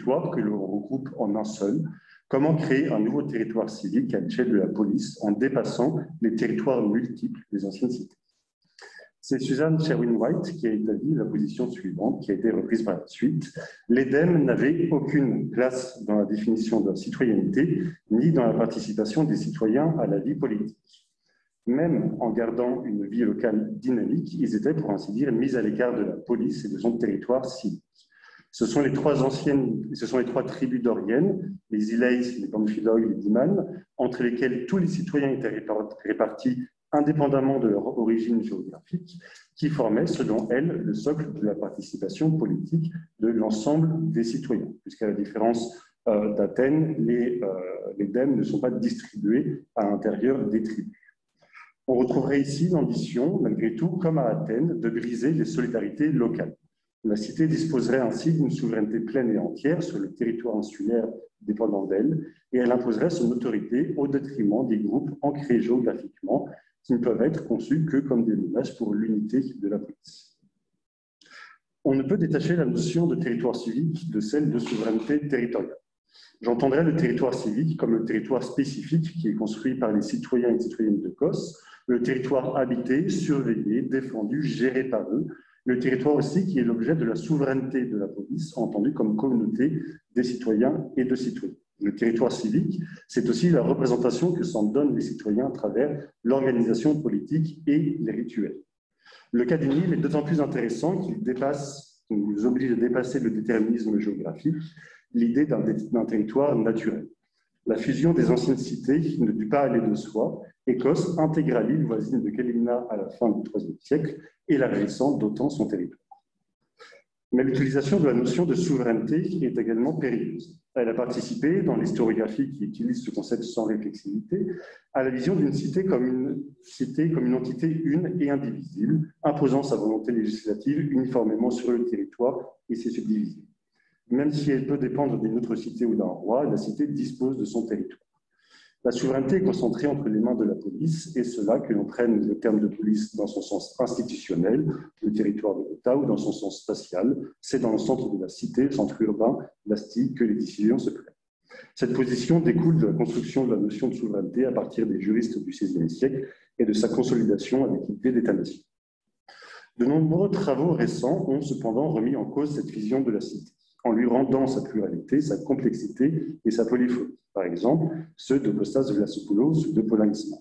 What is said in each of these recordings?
territoires que l'on regroupe en un seul. Comment créer un nouveau territoire civique à l'échelle de la police en dépassant les territoires multiples des anciennes cités? C'est Suzanne Sherwin-White qui a établi la position suivante, qui a été reprise par la suite. L'EDEM n'avait aucune place dans la définition de la citoyenneté, ni dans la participation des citoyens à la vie politique. Même en gardant une vie locale dynamique, ils étaient, pour ainsi dire, mis à l'écart de la police et de son territoire civique. Ce sont les trois tribus doriennes, les Ilays, les Pamphiloi, les Dimans, entre lesquelles tous les citoyens étaient répartis indépendamment de leur origine géographique, qui formaient, selon elle, le socle de la participation politique de l'ensemble des citoyens. Puisqu'à la différence d'Athènes, les dèmes ne sont pas distribués à l'intérieur des tribus. On retrouverait ici l'ambition, malgré tout, comme à Athènes, de briser les solidarités locales. La cité disposerait ainsi d'une souveraineté pleine et entière sur le territoire insulaire dépendant d'elle, et elle imposerait son autorité au détriment des groupes ancrés géographiquement, qui ne peuvent être conçus que comme des menaces pour l'unité de la police. On ne peut détacher la notion de territoire civique de celle de souveraineté territoriale. J'entendrai le territoire civique comme le territoire spécifique qui est construit par les citoyens et citoyennes de Kos, le territoire habité, surveillé, défendu, géré par eux, le territoire aussi qui est l'objet de la souveraineté de la police, entendu comme communauté des citoyens et de citoyennes. Le territoire civique, c'est aussi la représentation que s'en donnent les citoyens à travers l'organisation politique et les rituels. Le cas du Nil est d'autant plus intéressant qu'il nous oblige à dépasser le déterminisme géographique, l'idée d'un territoire naturel. La fusion des anciennes cités ne dut pas aller de soi. Écosse intégra l'île voisine de Kellina à la fin du IIIe siècle, élargissant d'autant son territoire. Mais l'utilisation de la notion de souveraineté est également périlleuse. Elle a participé, dans l'historiographie qui utilise ce concept sans réflexivité, à la vision d'une cité comme une entité une et indivisible, imposant sa volonté législative uniformément sur le territoire et ses subdivisions. Même si elle peut dépendre d'une autre cité ou d'un roi, la cité dispose de son territoire. La souveraineté est concentrée entre les mains de la police, et cela, que l'on prenne le terme de police dans son sens institutionnel, le territoire de l'État, ou dans son sens spatial, c'est dans le centre de la cité, le centre urbain, l'Asti, que les décisions se prennent. Cette position découle de la construction de la notion de souveraineté à partir des juristes du XVIe siècle et de sa consolidation avec l'idée d'État-nation. De nombreux travaux récents ont cependant remis en cause cette vision de la cité, en lui rendant sa pluralité, sa complexité et sa polyphonie. Par exemple, ceux de Kostas Vlasopoulos ou de Paulin Ismar.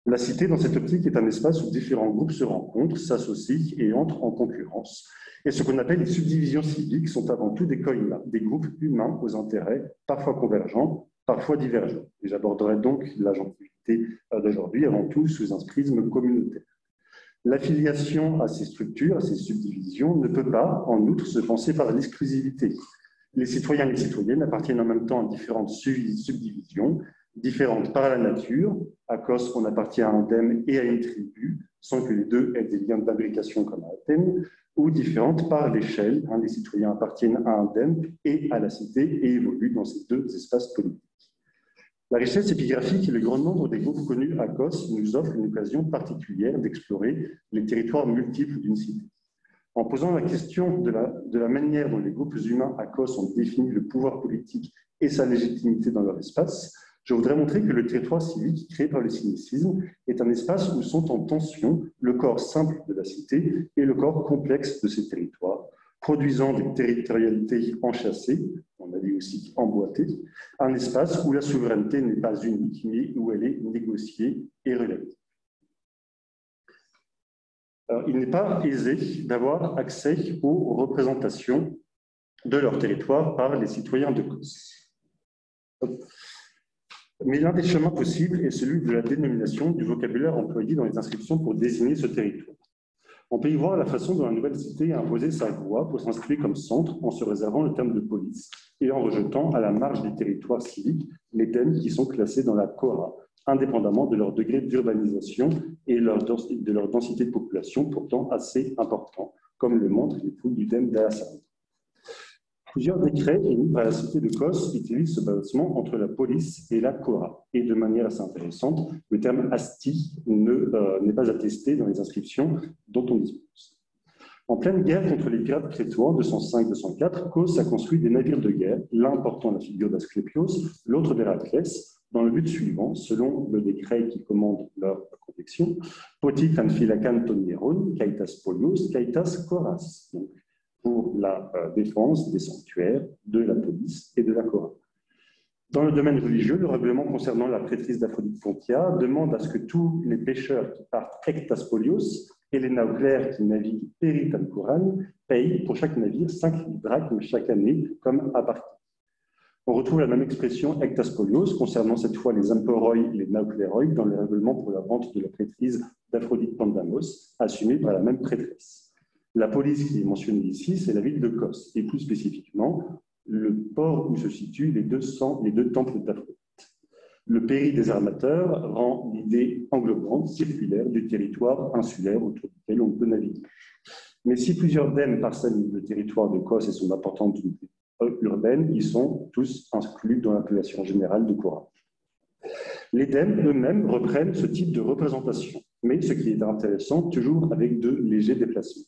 La cité, dans cette optique, est un espace où différents groupes se rencontrent, s'associent et entrent en concurrence. Et ce qu'on appelle les subdivisions civiques sont avant tout des groupes humains aux intérêts parfois convergents, parfois divergents. Et j'aborderai donc l'agentivité d'aujourd'hui avant tout sous un prisme communautaire. L'affiliation à ces structures, à ces subdivisions, ne peut pas, en outre, se penser par l'exclusivité. Les citoyens et les citoyennes appartiennent en même temps à différentes subdivisions, différentes par la nature. À Kos, on appartient à un dème et à une tribu, sans que les deux aient des liens d'imbrication comme à Athènes, ou différentes par l'échelle. Les citoyens appartiennent à un dème et à la cité et évoluent dans ces deux espaces politiques. La richesse épigraphique et le grand nombre des groupes connus à Kos nous offrent une occasion particulière d'explorer les territoires multiples d'une cité. En posant la question de la manière dont les groupes humains à Kos ont défini le pouvoir politique et sa légitimité dans leur espace, je voudrais montrer que le territoire civique créé par le cynicisme est un espace où sont en tension le corps simple de la cité et le corps complexe de ces territoires, produisant des territorialités enchâssées, on a dit aussi emboîtées, un espace où la souveraineté n'est pas unique, mais où elle est négociée et relative. Alors, il n'est pas aisé d'avoir accès aux représentations de leur territoire par les citoyens de Kos. Mais l'un des chemins possibles est celui de la dénomination du vocabulaire employé dans les inscriptions pour désigner ce territoire. On peut y voir la façon dont la nouvelle cité a imposé sa voix pour s'inscrire comme centre en se réservant le terme de police et en rejetant à la marge des territoires civiques les thèmes qui sont classés dans la Cora, indépendamment de leur degré d'urbanisation et de leur densité de population pourtant assez important, comme le montre l'étude du thème d'Alassane. Plusieurs décrets émis par la cité de Kos utilisent ce balancement entre la police et la Cora. Et de manière assez intéressante, le terme asti n'est pas attesté dans les inscriptions dont on dispose. En pleine guerre contre les pirates crétois en 205-204, Cos a construit des navires de guerre, l'un portant la figure d'Asclépios, l'autre d'Héraclès, dans le but suivant, selon le décret qui commande leur protection, Poti Tanphilakan Tonieron, Kaitas Polios, Kaitas Koras, donc pour la défense des sanctuaires, de la police et de la Cora. Dans le domaine religieux, le règlement concernant la prêtrise d'Aphrodite Pontia demande à ce que tous les pêcheurs qui partent ectas polios et les nauclaires qui naviguent peritan Coran payent pour chaque navire 5 drachmes chaque année comme à partir. On retrouve la même expression ectas polios concernant cette fois les emperoi et les naucléroi dans le règlement pour la vente de la prêtrise d'Aphrodite Pandamos, assumée par la même prêtresse. La police qui est mentionnée ici, c'est la ville de Kos, et plus spécifiquement, le port où se situent les deux temples d'Aphrodite. Le péri des armateurs rend l'idée englobante, circulaire du territoire insulaire autour duquel on peut naviguer. Mais si plusieurs dèmes parsèment le territoire de Kos et son importante unité urbaine, ils sont tous inclus dans l'appellation générale de Cora. Les dèmes eux-mêmes reprennent ce type de représentation, mais ce qui est intéressant, toujours avec de légers déplacements.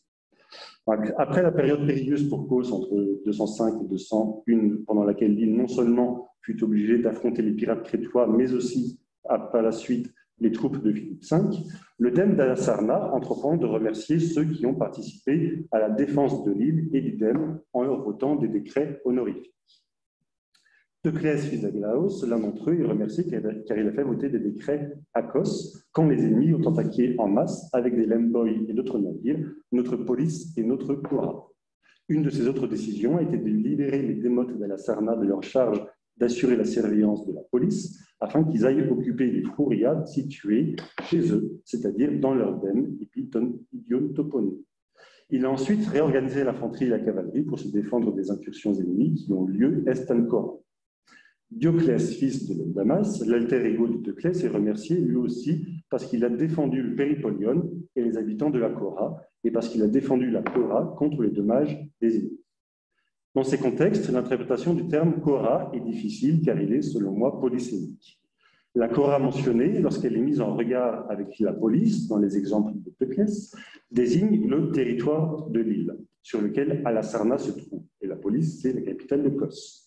Après la période périlleuse pour Kos entre 205 et 201, pendant laquelle l'île non seulement fut obligée d'affronter les pirates crétois, mais aussi, par la suite, les troupes de Philippe V, le dème d'Alasarna entreprend de remercier ceux qui ont participé à la défense de l'île et du dème en leur votant des décrets honorifiques. Teuclès, fils d'Aglaos, l'un d'entre eux, est remercié car il a fait voter des décrets à Kos quand les ennemis ont attaqué en masse avec des lemboy et d'autres navires, notre police et notre Cora. Une de ses autres décisions a été de libérer les démotes d'Alasarna de leur charge d'assurer la surveillance de la police afin qu'ils aillent occuper les fourriades situées chez eux, c'est-à-dire dans leur dème Idion Topone. Il a ensuite réorganisé l'infanterie et la cavalerie pour se défendre des incursions ennemies qui ont lieu est en Cora. Dioclès, fils de Damas, l'alter ego de Teuclès, est remercié lui aussi parce qu'il a défendu le Péripolion et les habitants de la Cora et parce qu'il a défendu la Cora contre les dommages des ennemis. Dans ces contextes, l'interprétation du terme Cora est difficile car il est, selon moi, polysémique. La Cora mentionnée, lorsqu'elle est mise en regard avec la police, dans les exemples de Teuclès, désigne le territoire de l'île sur lequel Alasarna se trouve. Et la police, c'est la capitale de Kos.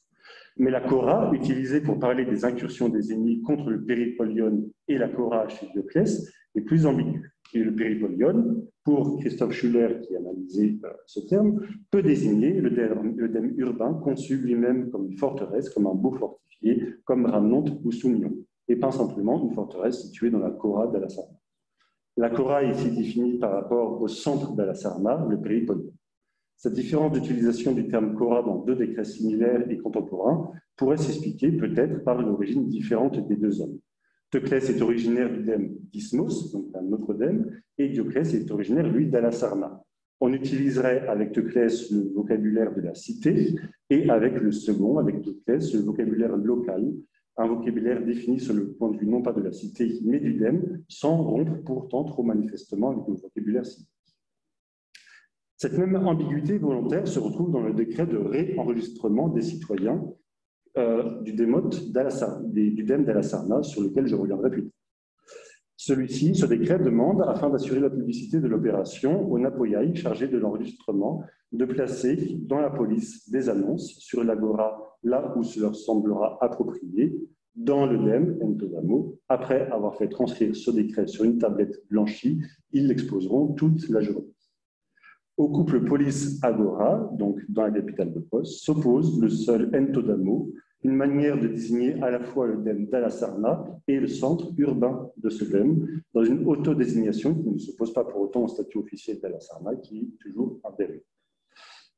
Mais la Cora, utilisée pour parler des incursions des ennemis contre le Péripolion et la Cora chez Dioclès, est plus ambiguë. Et le Péripolion, pour Christophe Schuller qui a analysé ce terme, peut désigner le dème urbain conçu lui-même comme une forteresse, comme un beau fortifié, comme Ramnonte ou Soumillon, et pas simplement une forteresse située dans la Cora d'Alasarna. La Cora est ici définie par rapport au centre d'Alasarna, le Péripolion. Cette différence d'utilisation du terme Cora dans deux décrets similaires et contemporains pourrait s'expliquer peut-être par une origine différente des deux hommes. Teuclès est originaire du dème d'Ismos, donc un autre dème, et Dioclès est originaire, lui, d'Alasarna. On utiliserait avec Teuclès le vocabulaire de la cité et avec le second, avec Dioclès, le vocabulaire local, un vocabulaire défini sur le point de vue non pas de la cité, mais du dème, sans rompre pourtant trop manifestement avec le vocabulaire civique. Cette même ambiguïté volontaire se retrouve dans le décret de réenregistrement des citoyens du dème d'Alasarna, sur lequel je reviendrai plus tard. Ce décret demande, afin d'assurer la publicité de l'opération, au Napoyaï chargé de l'enregistrement, de placer dans la police des annonces sur l'agora là où ce leur semblera approprié, dans le dème, Entodamo. Après avoir fait transcrire ce décret sur une tablette blanchie, ils l'exposeront toute la journée. Au couple police-agora, donc dans la capitale de Kos, s'oppose le seul Entodamo, une manière de désigner à la fois le dème d'Alasarna et le centre urbain de ce dème, dans une autodésignation qui ne s'oppose pas pour autant au statut officiel d'Alasarna, qui est toujours impérieux.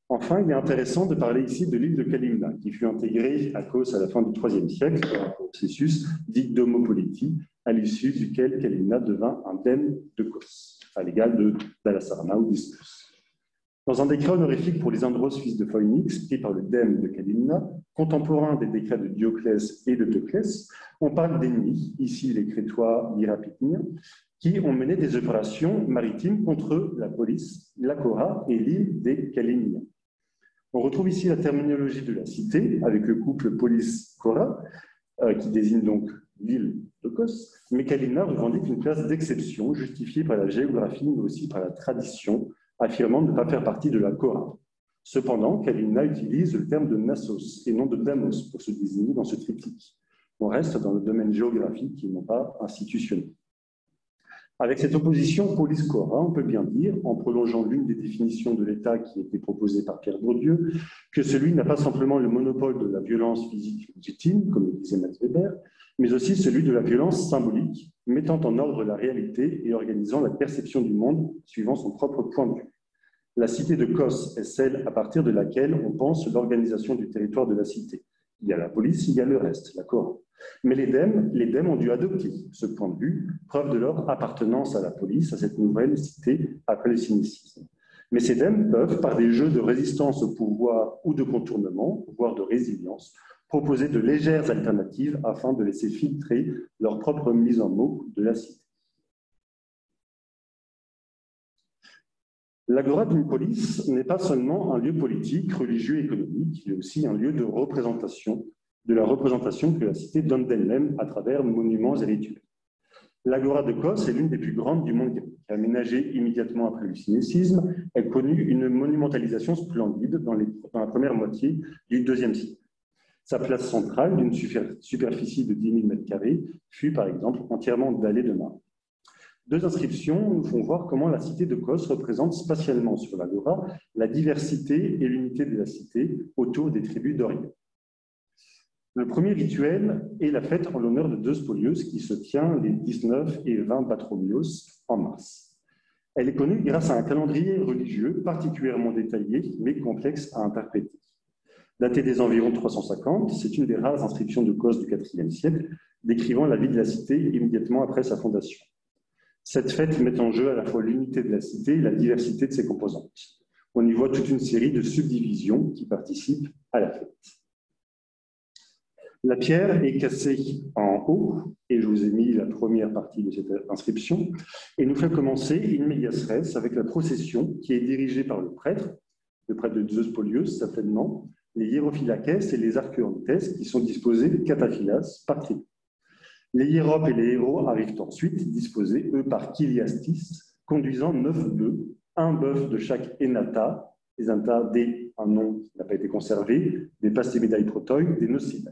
Enfin, il est intéressant de parler ici de l'île de Kalimna, qui fut intégrée à Kos à la fin du IIIe siècle, par un processus dit d'homopolitie, à l'issue duquel Kalimna devint un dème de Kos, à l'égal d'Alasarna ou d'Ismos. Dans un décret honorifique pour les Andros, fils de Phoinix, pris par le dème de Kalimna, contemporain des décrets de Dioclès et de Teuclès, on parle d'ennemis, ici les Crétois mirapitniens, qui ont mené des opérations maritimes contre la police, la Cora et l'île des Kalimniens. On retrouve ici la terminologie de la cité, avec le couple police-Cora, qui désigne donc l'île de Kos, mais Kalimna revendique une place d'exception, justifiée par la géographie, mais aussi par la tradition, affirmant ne pas faire partie de la Cora. Cependant, Kalina utilise le terme de Nassos et non de Damos pour se désigner dans ce triptyque. On reste dans le domaine géographique et non pas institutionnel. Avec cette opposition police-Cora, on peut bien dire, en prolongeant l'une des définitions de l'État qui a été proposée par Pierre Bourdieu, que celui n'a pas simplement le monopole de la violence physique légitime, comme le disait Max Weber, mais aussi celui de la violence symbolique, mettant en ordre la réalité et organisant la perception du monde suivant son propre point de vue. La cité de Kos est celle à partir de laquelle on pense l'organisation du territoire de la cité. Il y a la police, il y a le reste, la Cora. Mais les DEM ont dû adopter ce point de vue, preuve de leur appartenance à la police, à cette nouvelle cité après le cynicisme. Mais ces DEM peuvent, par des jeux de résistance au pouvoir ou de contournement, voire de résilience, proposer de légères alternatives afin de laisser filtrer leur propre mise en mots de la cité. L'agora d'une police n'est pas seulement un lieu politique, religieux et économique, il est aussi un lieu de représentation, de la représentation que la cité donne d'elle-même à travers monuments et rituels. L'agora de Kos est l'une des plus grandes du monde grec. Aménagée immédiatement après le cynécisme, elle connut une monumentalisation splendide dans la première moitié du IIe siècle. Sa place centrale, d'une superficie de 10 000 m², fut par exemple entièrement dallée de marbre. Deux inscriptions nous font voir comment la cité de Kos représente spatialement sur l'agora la diversité et l'unité de la cité autour des tribus d'Orient. Le premier rituel est la fête en l'honneur de Zeus Polios qui se tient les 19 et 20 Patromios en mars. Elle est connue grâce à un calendrier religieux particulièrement détaillé mais complexe à interpréter. Datée des environs 350, c'est une des rares inscriptions de Kos du IVe siècle décrivant la vie de la cité immédiatement après sa fondation. Cette fête met en jeu à la fois l'unité de la cité et la diversité de ses composantes. On y voit toute une série de subdivisions qui participent à la fête. La pierre est cassée en haut, et je vous ai mis la première partie de cette inscription, et nous fait commencer in medias res avec la procession qui est dirigée par le prêtre de Zeus Polios, certainement, les hiérophylakès et les archeantes qui sont disposés cataphilas par tribu. Les hiéropes et les héros arrivent ensuite, disposés, eux, par Kyliastis, conduisant 9 bœufs, un bœuf de chaque énata, les enta des, un nom qui n'a pas été conservé, des pastémédailles protoi, des nocida.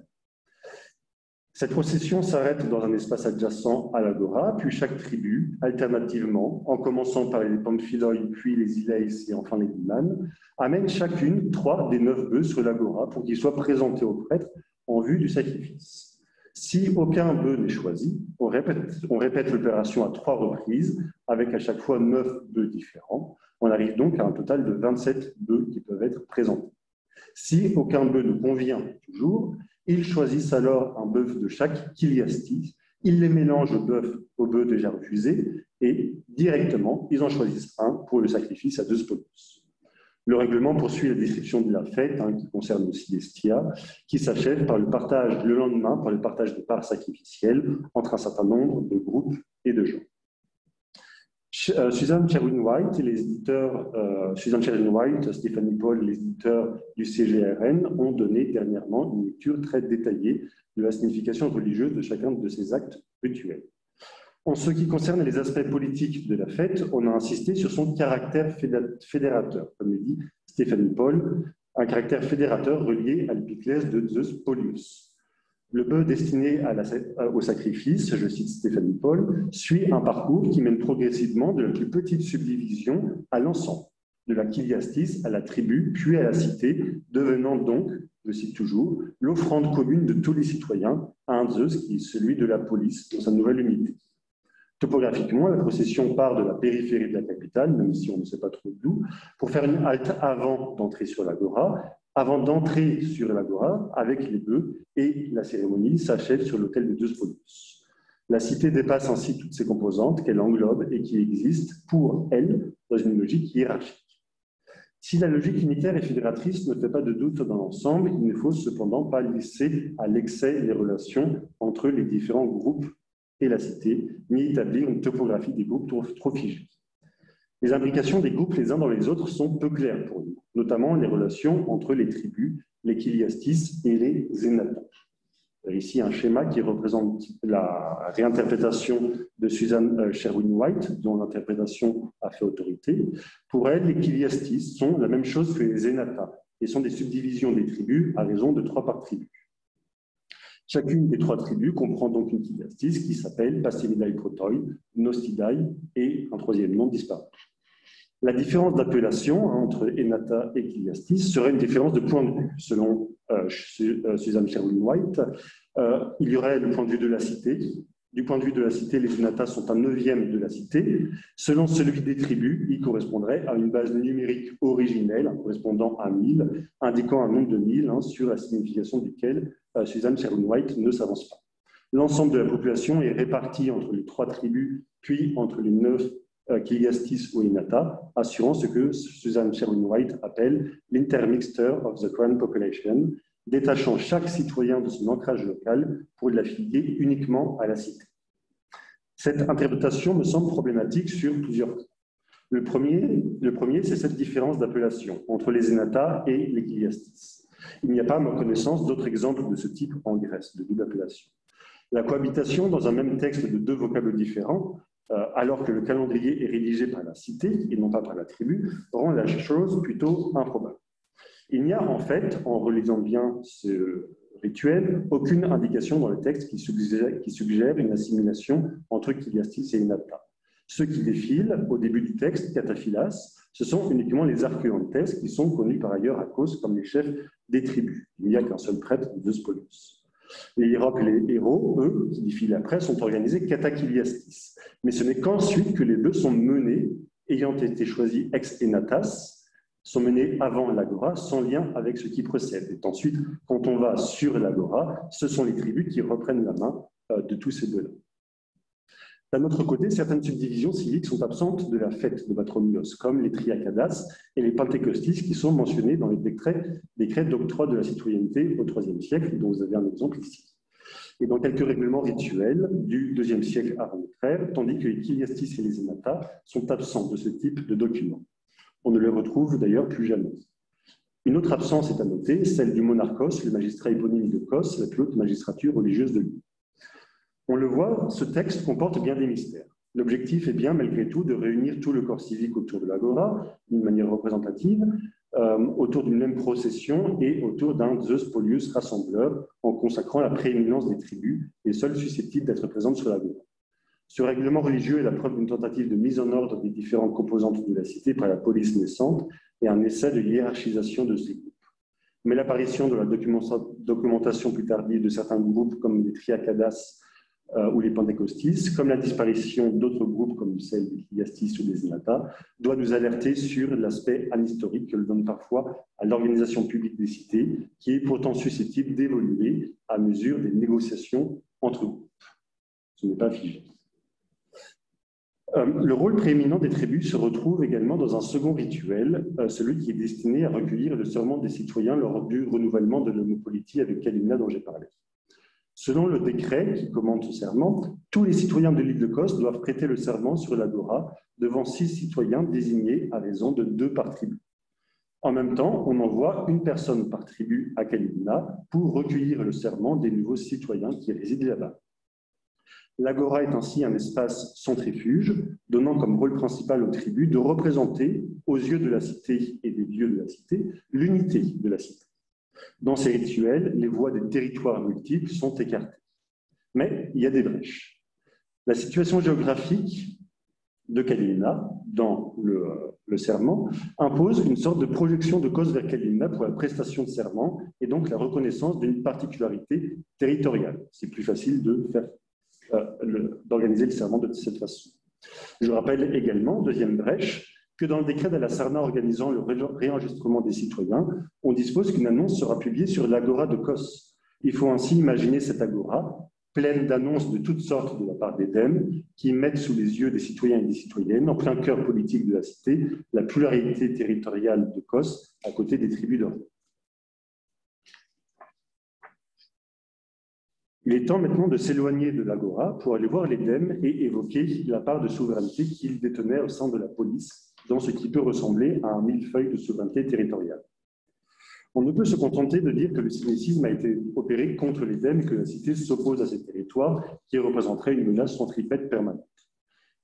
Cette procession s'arrête dans un espace adjacent à l'agora, puis chaque tribu, alternativement, en commençant par les Pamphiloi, puis les Ileis et enfin les Limanes, amène chacune 3 des 9 bœufs sur l'agora pour qu'ils soient présentés au prêtre en vue du sacrifice. Si aucun bœuf n'est choisi, on répète l'opération à 3 reprises, avec à chaque fois 9 bœufs différents. On arrive donc à un total de 27 bœufs qui peuvent être présentés. Si aucun bœuf ne convient toujours, ils choisissent alors un bœuf de chaque Kyliastis, ils les mélangent au bœuf déjà refusé et directement, ils en choisissent un pour le sacrifice à Zeus Polios. Le règlement poursuit la description de la fête, qui concerne aussi les stia, qui s'achève par le partage le lendemain, par le partage des parts sacrificielles entre un certain nombre de groupes et de gens. Suzanne Sherwin-White et les éditeurs, Stéphanie Paul, les éditeurs du CGRN, ont donné dernièrement une lecture très détaillée de la signification religieuse de chacun de ces actes rituels. En ce qui concerne les aspects politiques de la fête, on a insisté sur son caractère fédérateur, comme le dit Stéphanie Paul, un caractère fédérateur relié à l'épiclèse de Zeus Polios. Le bœuf destiné au sacrifice, je cite Stéphanie Paul, suit un parcours qui mène progressivement de la plus petite subdivision à l'ensemble, de la Kyliastis à la tribu, puis à la cité, devenant donc, je cite toujours, l'offrande commune de tous les citoyens à un Zeus qui est celui de la police dans sa nouvelle unité. Topographiquement, la procession part de la périphérie de la capitale, même si on ne sait pas trop d'où, pour faire une halte avant d'entrer sur l'agora. Avant d'entrer sur l'agora avec les bœufs, et la cérémonie s'achève sur l'autel de Zeus Polios. La cité dépasse ainsi toutes ses composantes qu'elle englobe et qui existent pour elle dans une logique hiérarchique. Si la logique unitaire et fédératrice ne fait pas de doute dans l'ensemble, il ne faut cependant pas laisser à l'excès les relations entre les différents groupes et la cité, ni établir une topographie des groupes trop figée. Les imbrications des groupes les uns dans les autres sont peu claires pour nous, notamment les relations entre les tribus, les Kyliastis et les Zénatons. Ici, un schéma qui représente la réinterprétation de Suzanne Sherwin-White, dont l'interprétation a fait autorité. Pour elle, les Chiliastis sont la même chose que les Enata et sont des subdivisions des tribus à raison de 3 par tribu. Chacune des 3 tribus comprend donc une Chiliastis qui s'appelle Passilidae Protoi, Nostidae et un 3e nom disparu. La différence d'appellation entre Enata et Chiliastis serait une différence de point de vue. Selon Suzanne Sherwin-White, il y aurait le point de vue de la cité. Du point de vue de la cité, les Enata sont un 9e de la cité. Selon celui des tribus, il correspondrait à une base numérique originelle correspondant à 1000, indiquant un nombre de 1000 sur la signification duquel Suzanne Sherwin-White ne s'avance pas. L'ensemble de la population est réparti entre les 3 tribus, puis entre les 9 Chiliastis ou Enata, assurant ce que Suzanne Sherwin-White appelle l'intermixture of the crown population, détachant chaque citoyen de son ancrage local pour l'affilier uniquement à la cité. Cette interprétation me semble problématique sur plusieurs points. Le premier, c'est cette différence d'appellation entre les Enata et les Chiliastis. Il n'y a pas, à ma connaissance, d'autres exemples de ce type en Grèce, de double appellation. La cohabitation dans un même texte de 2 vocables différents, alors que le calendrier est rédigé par la cité et non pas par la tribu, rend la chose plutôt improbable. Il n'y a en fait, en relisant bien ce rituel, aucune indication dans le texte qui suggère une assimilation entre Chiliastis et Enata. Ceux qui défilent au début du texte, cataphilas, ce sont uniquement les archéontes qui sont connus par ailleurs à cause comme les chefs des tribus. Il n'y a qu'un seul prêtre de Spolos. Les Hieropes et les héros, eux, qui défilent après, sont organisés catachiliastis. Mais ce n'est qu'ensuite que les 2 sont menés, ayant été choisis ex enatas, sont menés avant l'agora, sans lien avec ce qui précède. Et ensuite, quand on va sur l'agora, ce sont les tribus qui reprennent la main de tous ces 2-là. D'un autre côté, certaines subdivisions civiques sont absentes de la fête de Batromios, comme les Triacadas et les Pentecostis qui sont mentionnés dans les décrets d'octroi de la citoyenneté au IIIe siècle, dont vous avez un exemple ici. Et dans quelques règlements rituels du IIe siècle avant notre ère, tandis que les Chiliastis et les Enata sont absents de ce type de documents. On ne les retrouve d'ailleurs plus jamais. Une autre absence est à noter, celle du monarchos, le magistrat éponyme de Kos, la plus haute magistrature religieuse de l'île. On le voit, ce texte comporte bien des mystères. L'objectif est bien, malgré tout, de réunir tout le corps civique autour de l'agora, d'une manière représentative, autour d'une même procession et autour d'un Zeus Polius rassembleur, en consacrant la prééminence des tribus, les seules susceptibles d'être présentes sur l'agora. Ce règlement religieux est la preuve d'une tentative de mise en ordre des différentes composantes de la cité par la police naissante et un essai de hiérarchisation de ces groupes. Mais l'apparition de la documentation plus tardive de certains groupes comme les Triacadas ou les Pentecostis, comme la disparition d'autres groupes comme celle des Chiliastis ou des Enata, doit nous alerter sur l'aspect anhistorique que le donne parfois à l'organisation publique des cités, qui est pourtant susceptible d'évoluer à mesure des négociations entre groupes. Ce n'est pas figé. Le rôle prééminent des tribus se retrouve également dans un second rituel, celui qui est destiné à recueillir le serment des citoyens lors du renouvellement de l'homopolitie avec Caligula dont j'ai parlé. Selon le décret qui commande ce serment, tous les citoyens de l'île de Kos doivent prêter le serment sur l'agora devant 6 citoyens désignés à raison de 2 par tribu. En même temps, on envoie une personne par tribu à Caligula pour recueillir le serment des nouveaux citoyens qui résident là-bas. L'agora est ainsi un espace centrifuge, donnant comme rôle principal aux tribus de représenter, aux yeux de la cité et des dieux de la cité, l'unité de la cité. Dans ces rituels, les voies des territoires multiples sont écartées. Mais il y a des brèches. La situation géographique de Caligula, dans le serment, impose une sorte de projection de cause vers Caligula pour la prestation de serment et donc la reconnaissance d'une particularité territoriale. C'est plus facile d'organiser le serment de cette façon. Je rappelle également, deuxième brèche, que dans le décret de la Sarna organisant le réenregistrement des citoyens, on dispose qu'une annonce sera publiée sur l'agora de Kos. Il faut ainsi imaginer cette agora, pleine d'annonces de toutes sortes de la part d'Édem, qui mettent sous les yeux des citoyens et des citoyennes, en plein cœur politique de la cité, la pluralité territoriale de Kos à côté des tribus d'Orient. Il est temps maintenant de s'éloigner de l'agora pour aller voir l'Édem et évoquer la part de souveraineté qu'il détenait au sein de la police, dans ce qui peut ressembler à un millefeuille de souveraineté territoriale. On ne peut se contenter de dire que le cynicisme a été opéré contre les Dèmes et que la cité s'oppose à ces territoires qui représenteraient une menace centripète permanente.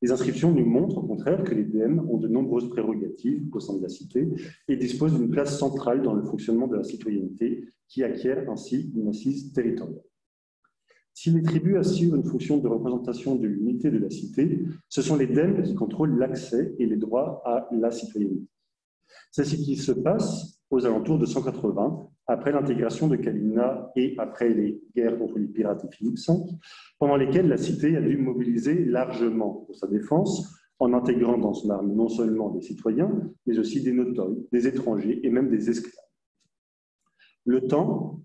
Les inscriptions nous montrent au contraire que les Dèmes ont de nombreuses prérogatives au sein de la cité et disposent d'une place centrale dans le fonctionnement de la citoyenneté qui acquiert ainsi une assise territoriale. Si les tribus assurent une fonction de représentation de l'unité de la cité, ce sont les Dèmes qui contrôlent l'accès et les droits à la citoyenneté. C'est ce qui se passe aux alentours de 180, après l'intégration de Kalimna et après les guerres contre les pirates et Philippe V, pendant lesquelles la cité a dû mobiliser largement pour sa défense, en intégrant dans son armée non seulement des citoyens, mais aussi des notables, des étrangers et même des esclaves. Le temps,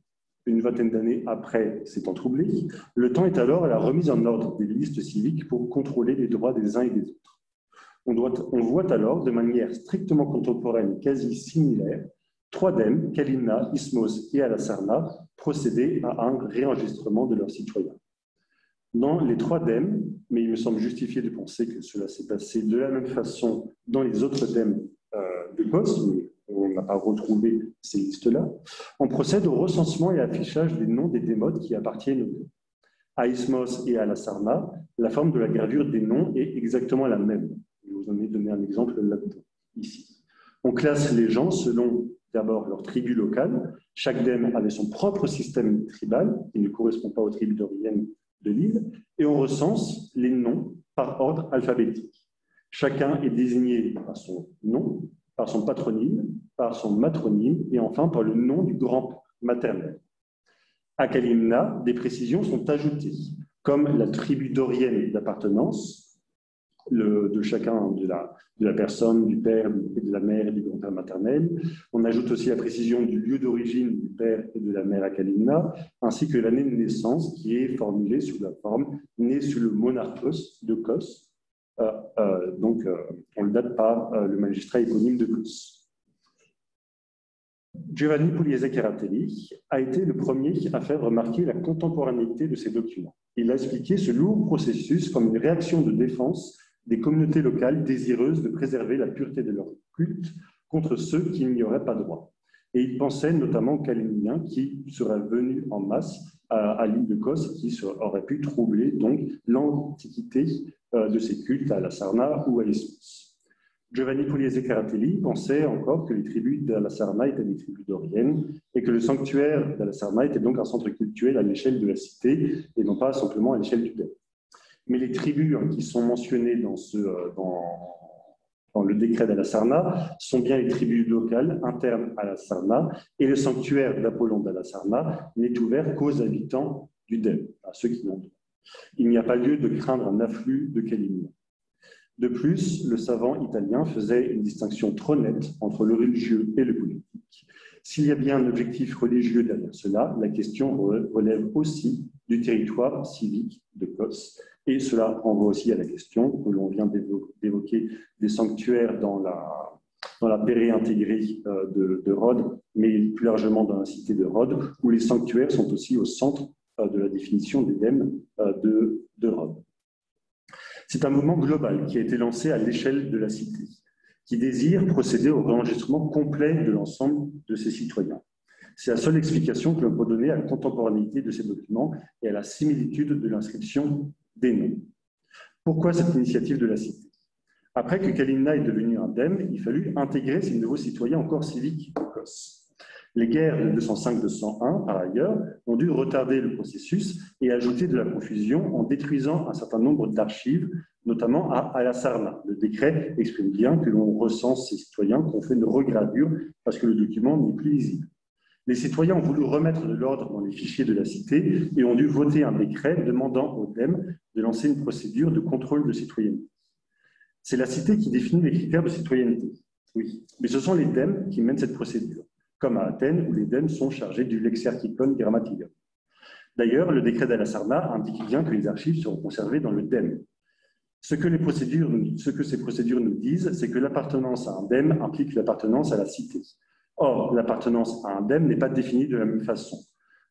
une vingtaine d'années après s'étant troublé, le temps est alors à la remise en ordre des listes civiques pour contrôler les droits des uns et des autres. On voit alors, de manière strictement contemporaine, quasi similaire, trois Dèmes, Kalimna, Ismos et Alasarna, procéder à un réenregistrement de leurs citoyens. Dans les trois Dèmes, mais il me semble justifié de penser que cela s'est passé de la même façon dans les autres Dèmes de Kos, mais on n'a pas retrouvé ces listes-là, on procède au recensement et affichage des noms des démotes qui appartiennent aux Dèmes. À Ismos et à Alasarna, la forme de la gravure des noms est exactement la même. Je vous en ai donné un exemple là-dedans, ici. On classe les gens selon d'abord leur tribu locale. Chaque Dème avait son propre système tribal, qui ne correspond pas aux tribus d'origine de l'île, et on recense les noms par ordre alphabétique. Chacun est désigné par son nom, par son patronyme, par son matronyme, et enfin par le nom du grand maternel. À Kalimna, des précisions sont ajoutées, comme la tribu dorienne d'appartenance, de chacun de la personne, du père et de la mère et du grand-père maternel. On ajoute aussi la précision du lieu d'origine du père et de la mère à Kalimna, ainsi que l'année de naissance qui est formulée sous la forme né sous le monarchos de Kos. On le date par le magistrat éponyme de Kos. Giovanni Pugliese Caratelli a été le premier à faire remarquer la contemporanéité de ces documents. Il a expliqué ce lourd processus comme une réaction de défense des communautés locales désireuses de préserver la pureté de leur culte contre ceux qui n'y auraient pas droit. Et il pensait notamment aux Calémniens qui seraient venus en masse à l'île de Kos, qui aurait pu troubler donc l'antiquité de ces cultes à la Sarna ou à Ismos. Giovanni Pugliese Caratelli pensait encore que les tribus de la Sarna étaient des tribus doriennes et que le sanctuaire de la Sarna était donc un centre cultuel à l'échelle de la cité et non pas simplement à l'échelle du Dème. Mais les tribus qui sont mentionnées dans le décret de la Sarna sont bien les tribus locales internes à la Sarna, et le sanctuaire d'Apollon de la Sarna n'est ouvert qu'aux habitants du Dème, à ceux qui l'ont droit. Il n'y a pas lieu de craindre un afflux de Calémniens. De plus, le savant italien faisait une distinction trop nette entre le religieux et le politique. S'il y a bien un objectif religieux derrière cela, la question relève aussi du territoire civique de Kos. Et cela renvoie aussi à la question que l'on vient d'évoquer des sanctuaires dans la péri-intégrée de Rhodes, mais plus largement dans la cité de Rhodes, où les sanctuaires sont aussi au centre de la définition des Dèmes de Rhodes. C'est un mouvement global qui a été lancé à l'échelle de la cité, qui désire procéder au réenregistrement complet de l'ensemble de ses citoyens. C'est la seule explication que l'on peut donner à la contemporanéité de ces documents et à la similitude de l'inscription des noms. Pourquoi cette initiative de la cité? Après que Kalimna est devenu un Dème, il fallut intégrer ces nouveaux citoyens au corps civique de Kos. Les guerres de 205-201, par ailleurs, ont dû retarder le processus et ajouter de la confusion en détruisant un certain nombre d'archives, notamment à la Sarna. Le décret exprime bien que l'on recense ces citoyens, qu'on fait une regravure parce que le document n'est plus lisible. Les citoyens ont voulu remettre de l'ordre dans les fichiers de la cité et ont dû voter un décret demandant aux Dèmes de lancer une procédure de contrôle de citoyenneté. C'est la cité qui définit les critères de citoyenneté, oui, mais ce sont les Dèmes qui mènent cette procédure, comme à Athènes où les Dèmes sont chargés du lexerkikon grammaticum. D'ailleurs, le décret d'Alasarna indique bien que les archives seront conservées dans le Dème. Ce que ces procédures nous disent, c'est que l'appartenance à un Dème implique l'appartenance à la cité. Or, l'appartenance à un Dème n'est pas définie de la même façon.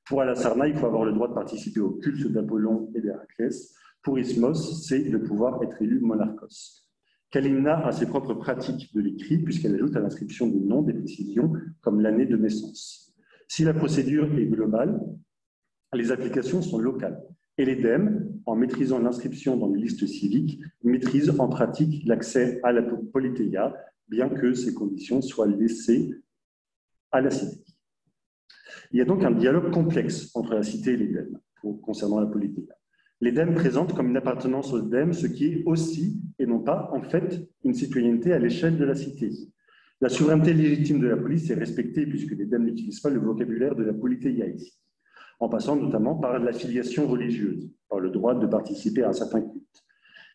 Pour Alasarna, il faut avoir le droit de participer au culte d'Apollon et d'Héraclès. Pour Ismos, c'est de pouvoir être élu monarchos. Kalina a ses propres pratiques de l'écrit puisqu'elle ajoute à l'inscription du nom des précisions comme l'année de naissance. Si la procédure est globale, les applications sont locales. Et l'EDEM, en maîtrisant l'inscription dans les listes civiques, maîtrise en pratique l'accès à la Politeia, bien que ces conditions soient laissées à la cité. Il y a donc un dialogue complexe entre la cité et l'EDEM concernant la Politeia. L'EDEM présente comme une appartenance au DEM ce qui est aussi, et non pas en fait, une citoyenneté à l'échelle de la cité. La souveraineté légitime de la police est respectée puisque l'EDEM n'utilise pas le vocabulaire de la Politeia ici, en passant notamment par l'affiliation religieuse, par le droit de participer à un certain culte.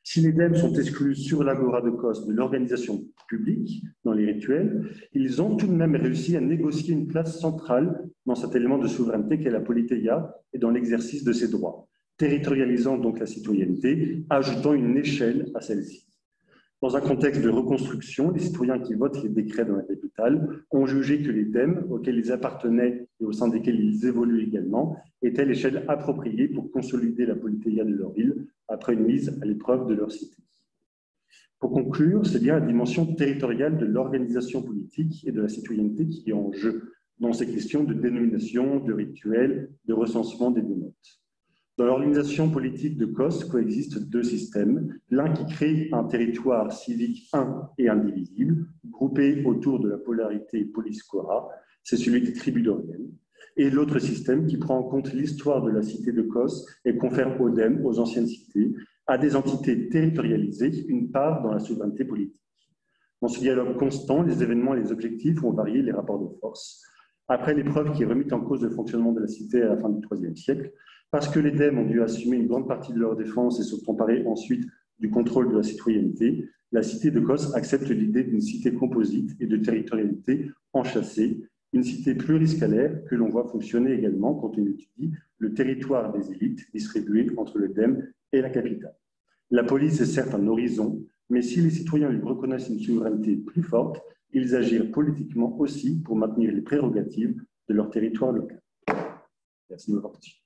Si les DEM sont exclus sur l'Agora de Kos de l'organisation publique dans les rituels, ils ont tout de même réussi à négocier une place centrale dans cet élément de souveraineté qu'est la Politeia et dans l'exercice de ses droits, territorialisant donc la citoyenneté, ajoutant une échelle à celle-ci. Dans un contexte de reconstruction, les citoyens qui votent les décrets dans la capitale ont jugé que les DEM auxquels ils appartenaient et au sein desquels ils évoluent également étaient l'échelle appropriée pour consolider la Politeia de leur ville après une mise à l'épreuve de leur cité. Pour conclure, c'est bien la dimension territoriale de l'organisation politique et de la citoyenneté qui est en jeu dans ces questions de dénomination, de rituel, de recensement des dénotes. Dans l'organisation politique de Kos coexistent deux systèmes, l'un qui crée un territoire civique un et indivisible, groupé autour de la polarité police-Cora, c'est celui des tribus d'Oriel, et l'autre système qui prend en compte l'histoire de la cité de Kos et confère aux DEM, aux anciennes cités, à des entités territorialisées, une part dans la souveraineté politique. Dans ce dialogue constant, les événements et les objectifs vont varier les rapports de force. Après l'épreuve qui est remise en cause le fonctionnement de la cité à la fin du IIIe siècle, parce que les DEM ont dû assumer une grande partie de leur défense et se sont emparés ensuite du contrôle de la citoyenneté, la cité de Kos accepte l'idée d'une cité composite et de territorialité enchâssée, une cité pluriscalaire que l'on voit fonctionner également quand on étudie le territoire des élites distribué entre le DEM et la capitale. La police est certes un horizon, mais si les citoyens lui reconnaissent une souveraineté plus forte, ils agirent politiquement aussi pour maintenir les prérogatives de leur territoire local. Merci de votre attention.